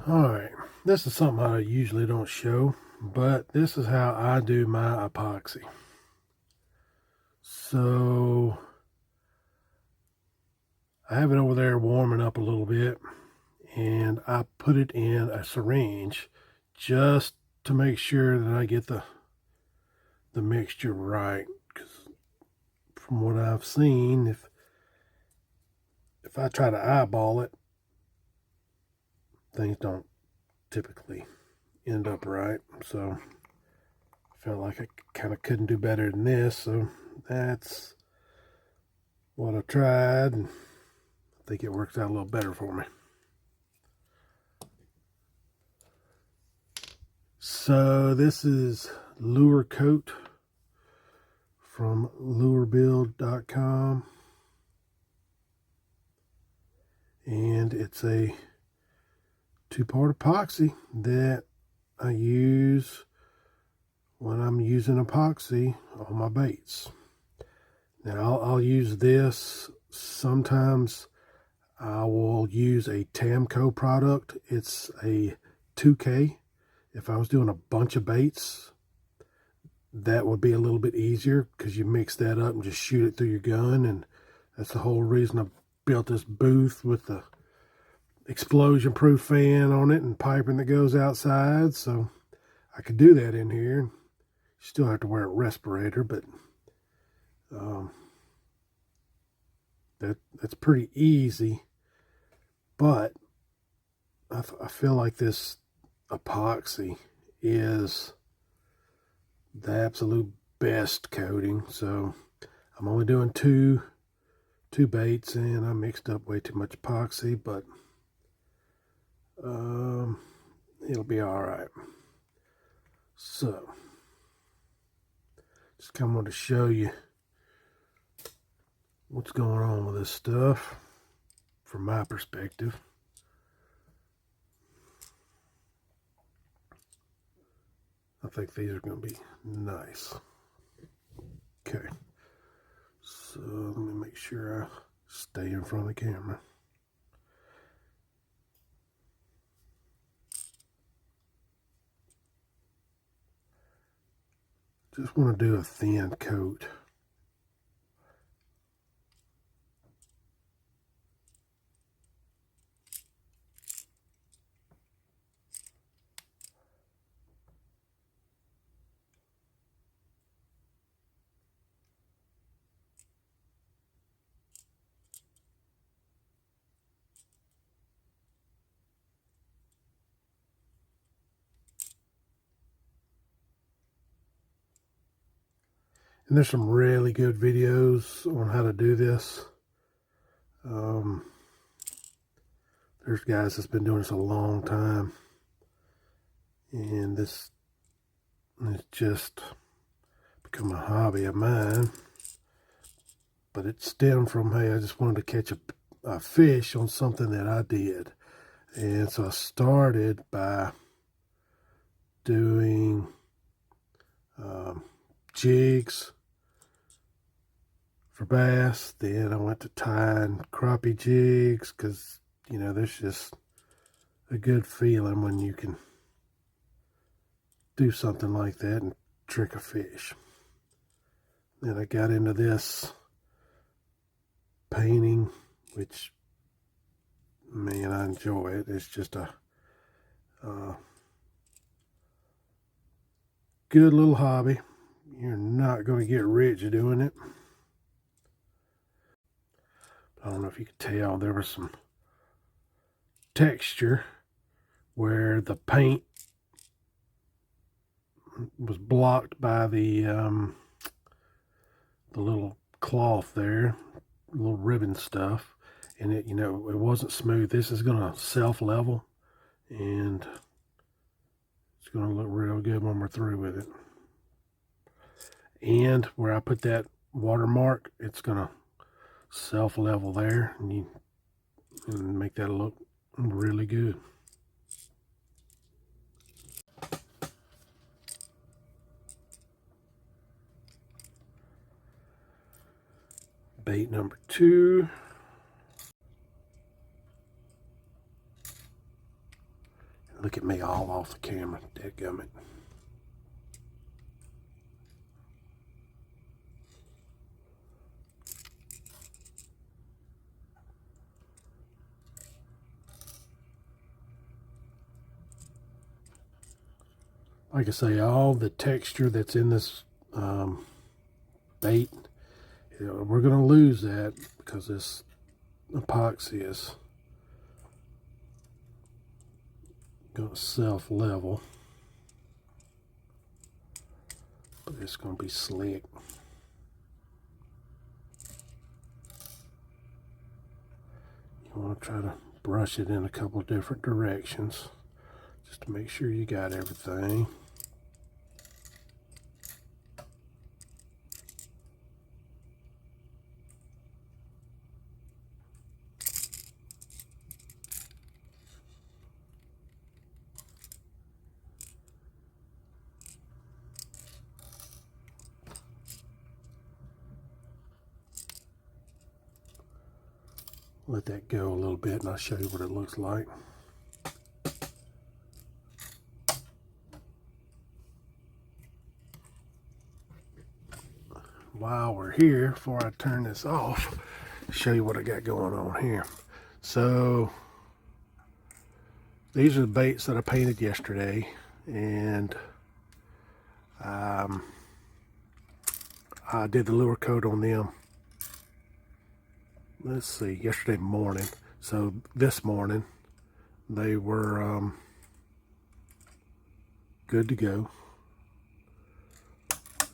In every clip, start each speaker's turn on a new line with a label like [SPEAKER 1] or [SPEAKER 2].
[SPEAKER 1] Alright, this is something I usually don't show, but this is how I do my epoxy. So, I have it over there warming up a little bit, and I put it in a syringe just to make sure that I get the mixture right. Because from what I've seen, if I try to eyeball it, things don't typically end up right. So I felt like I kind of couldn't do better than this. So that's what I tried, and I think it works out a little better for me. So this is Lurecoat from lurebuild.com, and it's a two-part epoxy that I use when I'm using epoxy on my baits. Now I'll use this. Sometimes I will use a Tamco product. It's a 2K. If I was doing a bunch of baits, that would be a little bit easier because you mix that up and just shoot it through your gun. And that's the whole reason I built this booth with the explosion proof fan on it and piping that goes outside. So I could do that in here. You still have to wear a respirator, but that's pretty easy. But I feel like this epoxy is the absolute best coating. So I'm only doing two baits, and I mixed up way too much epoxy, but it'll be all right. So just kind of want to show you what's going on with this stuff from my perspective. I think these are going to be nice. Okay, so let me make sure I stay in front of the camera. Just want to do a thin coat. And there's some really good videos on how to do this. There's guys that's been doing this a long time, and this has just become a hobby of mine. But it stemmed from, hey, I just wanted to catch a fish on something that I did. And so I started by doing jigs for bass. Then I went to tying crappie jigs because, you know, there's just a good feeling when you can do something like that and trick a fish. Then I got into this painting, which, man, I enjoy it. It's just a good little hobby. You're not going to get rich doing it. I don't know if you could tell, there was some texture where the paint was blocked by the little cloth there, little ribbon stuff, and it, you know, it wasn't smooth. This is going to self-level, and it's going to look real good when we're through with it. And where I put that watermark, it's going to self-level there, and make that look really good. Bait number 2. Look at me all off the camera, dadgummit. Like I say, all the texture that's in this bait, we're going to lose that because this epoxy is going to self-level. But it's going to be slick. You want to try to brush it in a couple different directions just to make sure you got everything. Let that go a little bit and I'll show you what it looks like. While we're here, before I turn this off, show you what I got going on here. So these are the baits that I painted yesterday, and I did the Lurecoat on them. Let's see, yesterday morning. So this morning they were good to go,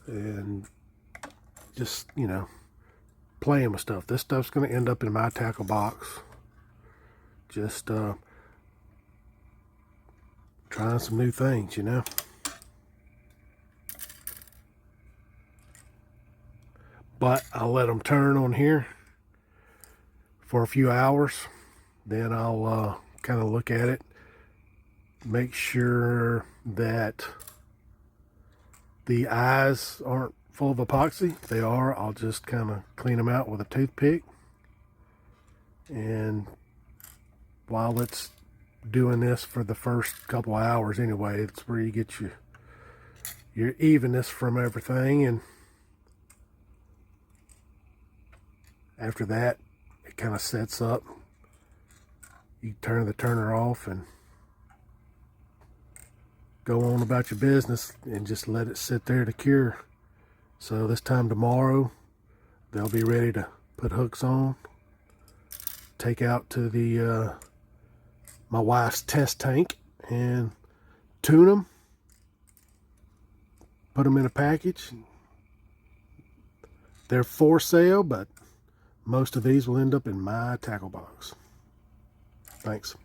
[SPEAKER 1] and just, you know, playing with stuff. This stuff's going to end up in my tackle box. Just trying some new things, you know. But I'll let them turn on here for a few hours. Then I'll kind of look at it, make sure that the eyes aren't full of epoxy. If they are, I'll just kind of clean them out with a toothpick. And while it's doing this for the first couple hours anyway, it's where you get your evenness from everything. And after that, it kind of sets up. You turn the turner off and go on about your business and just let it sit there to cure. So this time tomorrow, they'll be ready to put hooks on, take out to the my wife's test tank and tune them, put them in a package. They're for sale, but most of these will end up in my tackle box. Thanks.